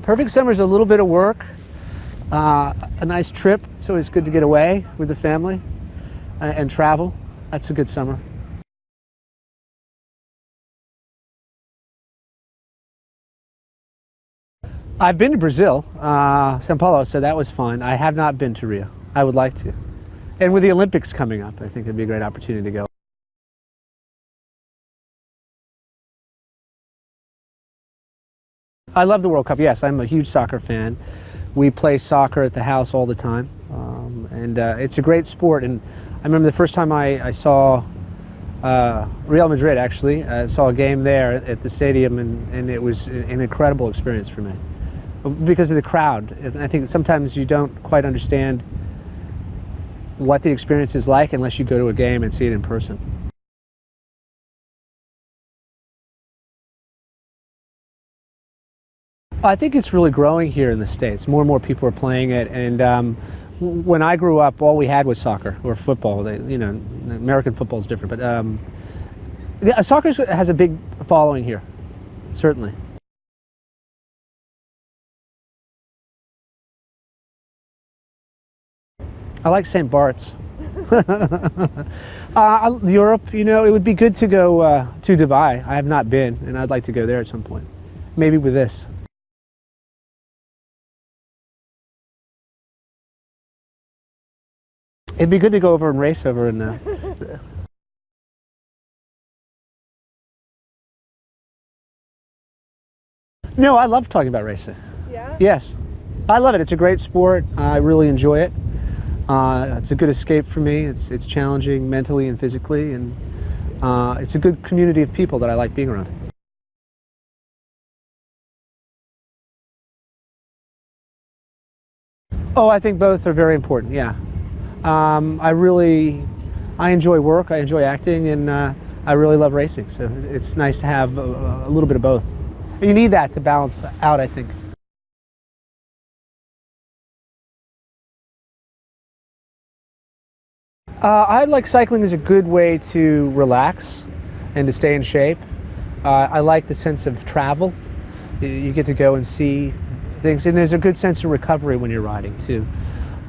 Perfect summer is a little bit of work, a nice trip. It's always good to get away with the family and travel. That's a good summer. I've been to Brazil, São Paulo, so that was fun. I have not been to Rio. I would like to. And with the Olympics coming up, I think it'd be a great opportunity to go. I love the World Cup, yes. I'm a huge soccer fan. We play soccer at the house all the time, and it's a great sport. And I remember the first time I saw Real Madrid, actually. I saw a game there at the stadium, and it was an incredible experience for me because of the crowd. And I think sometimes you don't quite understand what the experience is like unless you go to a game and see it in person. I think it's really growing here in the States. More and more people are playing it, and when I grew up, all we had was soccer or football. American football is different, but soccer has a big following here, certainly. I like St. Bart's. Europe, it would be good to go to Dubai. I have not been, and I'd like to go there at some point. Maybe with this. It'd be good to go over and race over in No, I love talking about racing. Yeah? Yes. I love it. It's a great sport. I really enjoy it. It's a good escape for me. It's challenging mentally and physically, and it's a good community of people that I like being around. Oh, I think both are very important, yeah. I enjoy work, I enjoy acting, and I really love racing, so it's nice to have a little bit of both. You need that to balance out, I think. I like cycling as a good way to relax and to stay in shape. I like the sense of travel. You get to go and see things, and there's a good sense of recovery when you're riding too.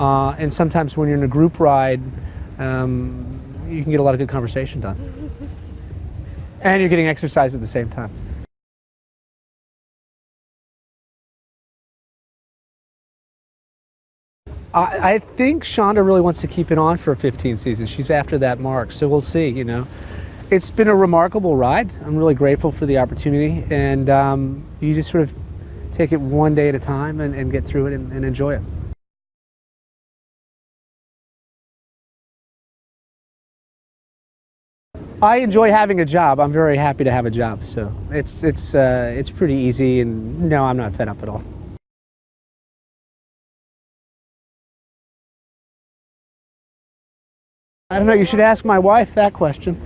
And sometimes when you're in a group ride, you can get a lot of good conversation done. And you're getting exercise at the same time. I think Shonda really wants to keep it on for 15 seasons. She's after that mark, so we'll see, It's been a remarkable ride. I'm really grateful for the opportunity, and you just sort of take it one day at a time and get through it and enjoy it. I enjoy having a job. I'm very happy to have a job, so it's pretty easy, and no, I'm not fed up at all. I don't know, you should ask my wife that question.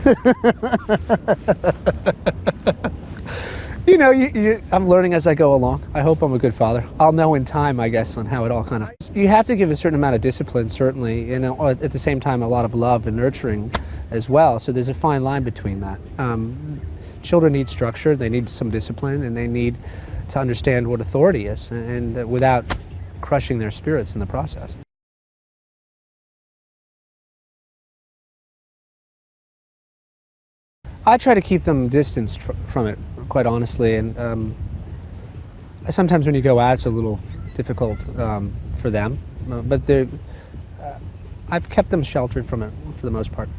I'm learning as I go along. I hope I'm a good father. I'll know in time, I guess, on how it all kind of... You have to give a certain amount of discipline, certainly, and at the same time, a lot of love and nurturing as well. So there's a fine line between that. Children need structure, they need some discipline, and they need to understand what authority is, and without crushing their spirits in the process. I try to keep them distanced from it, quite honestly, and sometimes when you go out, it's a little difficult for them, but I've kept them sheltered from it for the most part.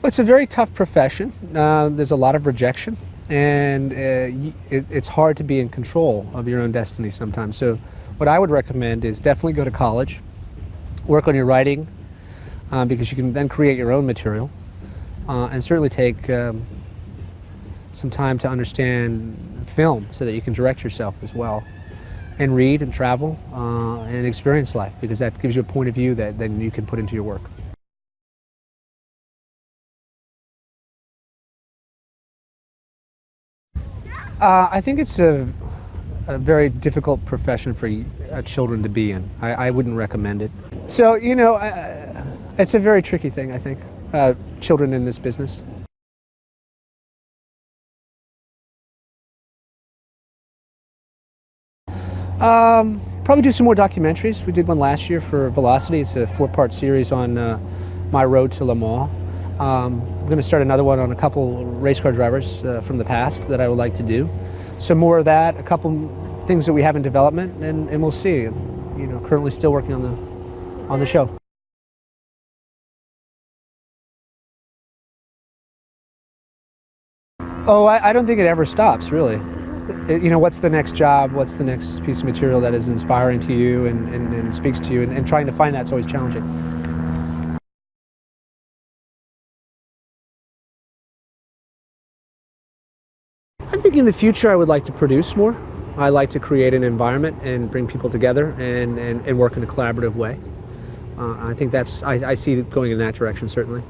It's a very tough profession. There's a lot of rejection, and it's hard to be in control of your own destiny sometimes. So what I would recommend is definitely go to college, work on your writing, because you can then create your own material, and certainly take some time to understand film so that you can direct yourself as well, and read and travel and experience life, because that gives you a point of view that then you can put into your work. I think it's a very difficult profession for children to be in. I wouldn't recommend it. So, it's a very tricky thing, I think, children in this business. Probably do some more documentaries. We did one last year for Velocity. It's a 4-part series on my road to Le Mans. I'm going to start another one on a couple race car drivers from the past that I would like to do. Some more of that, a couple things that we have in development, and we'll see. You know, currently still working on the show. Oh, I don't think it ever stops, really. You know, what's the next job? What's the next piece of material that is inspiring to you and speaks to you? And trying to find that's always challenging. I'm thinking in the future I would like to produce more. I like to create an environment and bring people together and work in a collaborative way. I think I see it going in that direction, certainly.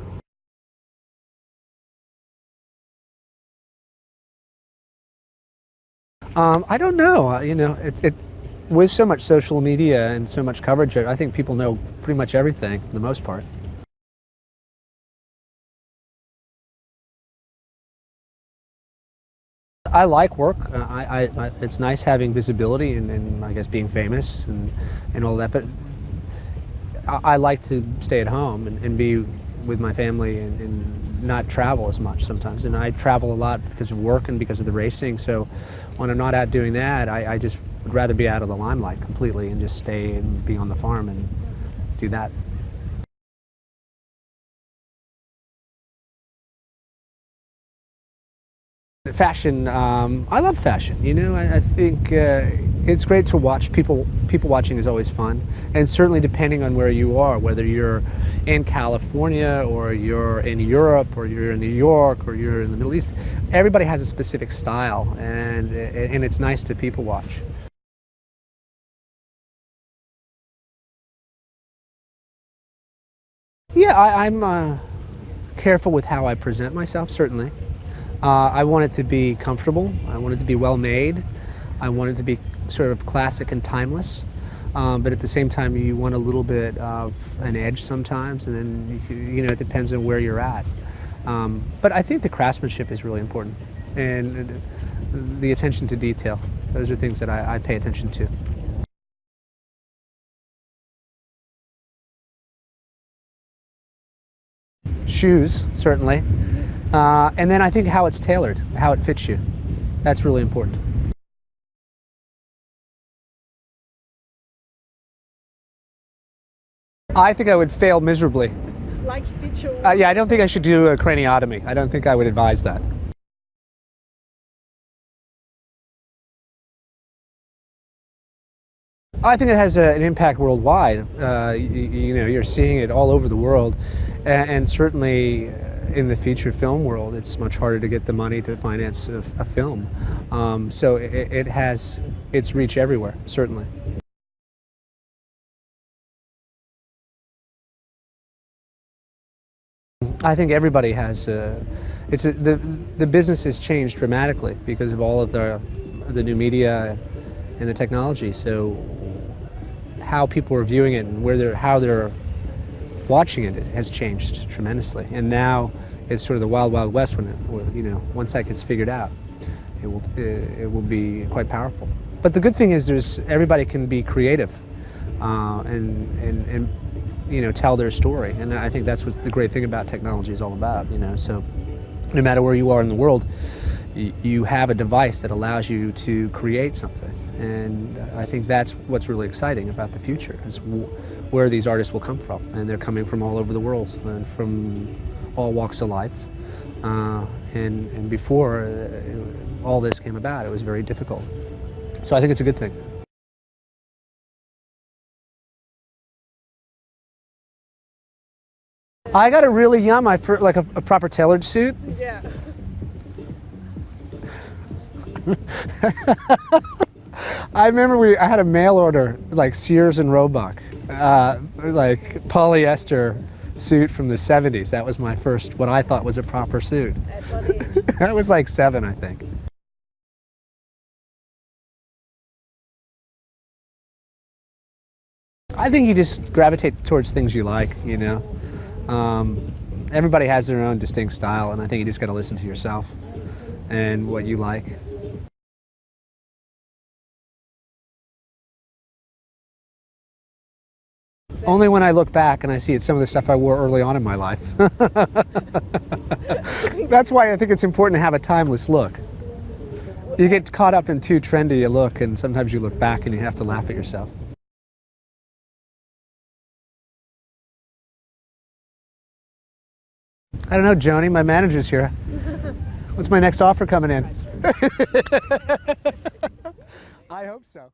I don't know. You know, with so much social media and so much coverage, I think people know pretty much everything for the most part. I like work. It's nice having visibility and I guess being famous and all that, but I like to stay at home and be with my family and not travel as much sometimes. And I travel a lot because of work and because of the racing, so when I'm not out doing that, I just would rather be out of the limelight completely and just stay and be on the farm and do that. Fashion, I love fashion. You know, I think it's great to watch. People watching is always fun, and certainly depending on where you are, whether you're in California or you're in Europe or you're in New York or you're in the Middle East, everybody has a specific style, and it's nice to people watch. Yeah, I'm careful with how I present myself, certainly. I want it to be comfortable. I want it to be well made. I want it to be sort of classic and timeless. But at the same time, you want a little bit of an edge sometimes, and then you know, it depends on where you're at. But I think the craftsmanship is really important, and the attention to detail. Those are things that I pay attention to. Shoes, certainly. And then I think how it's tailored, how it fits you. That's really important. I think I would fail miserably. Like stitch or Yeah, I don't think I should do a craniotomy. I don't think I would advise that. I think it has an impact worldwide. You know, you're seeing it all over the world, and certainly in the feature film world, it's much harder to get the money to finance a film. So it has its reach everywhere, certainly. I think everybody has. The business has changed dramatically because of all of the new media and the technology. So how people are viewing it and how they're watching it has changed tremendously. And now it's sort of the wild, wild west you know, once that gets figured out, it will be quite powerful. But the good thing is everybody can be creative and you know, tell their story. And I think that's what the great thing about technology is all about, you know. So no matter where you are in the world, you have a device that allows you to create something. And I think that's what's really exciting about the future, is where these artists will come from. And they're coming from all over the world, and from all walks of life. And before all this came about, it was very difficult. So I think it's a good thing. I got a really young, like a proper tailored suit. yeah. I remember I had a mail order, like Sears and Roebuck, like polyester suit from the 70s. That was my first, what I thought was a proper suit. At what age? I was like 7, I think. I think you just gravitate towards things you like, you know. Everybody has their own distinct style, and I think you just got to listen to yourself and what you like. Only when I look back and I see it's some of the stuff I wore early on in my life. That's why I think it's important to have a timeless look. You get caught up in too trendy a look, and sometimes you look back and you have to laugh at yourself. I don't know, Joni, my manager's here. What's my next offer coming in? I hope so.